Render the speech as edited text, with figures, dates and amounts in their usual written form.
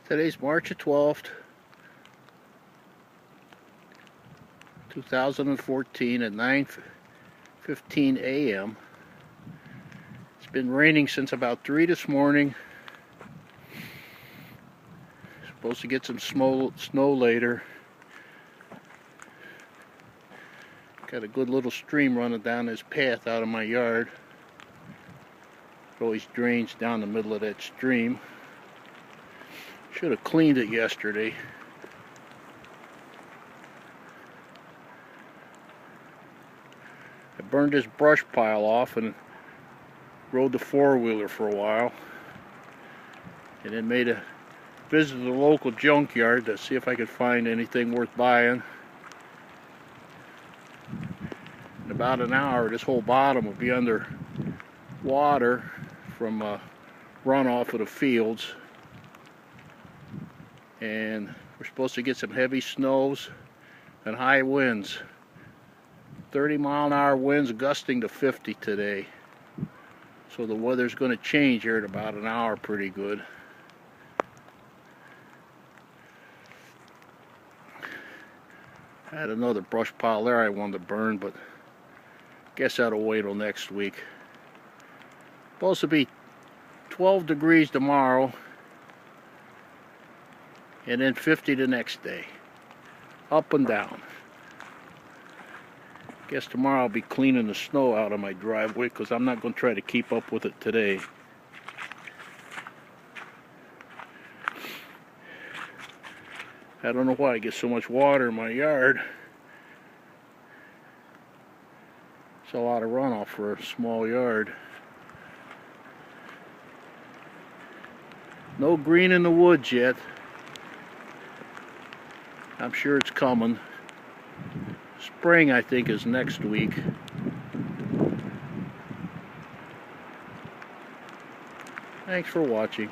Today's March 12th, 2014 at 9:15 a.m. It's been raining since about 3 this morning. Supposed to get some snow later. Got a good little stream running down this path out of my yard. It always drains down the middle of that stream. Should have cleaned it yesterday. I burned this brush pile off and rode the four-wheeler for a while, and then made a visit to the local junkyard to see if I could find anything worth buying. In about an hour, this whole bottom will be under water from runoff of the fields, and we're supposed to get some heavy snows and high winds. 30-mile-an-hour winds gusting to 50 today. So the weather's going to change here in about an hour pretty good. I had another brush pile there I wanted to burn, but guess that'll wait till next week. Supposed to be 12 degrees tomorrow, and then 50 the next day. Up and down. Guess tomorrow I'll be cleaning the snow out of my driveway because I'm not going to try to keep up with it today. I don't know why I get so much water in my yard. It's a lot of runoff for a small yard. No green in the woods yet. I'm sure it's coming. Spring, I think, is next week. Thanks for watching.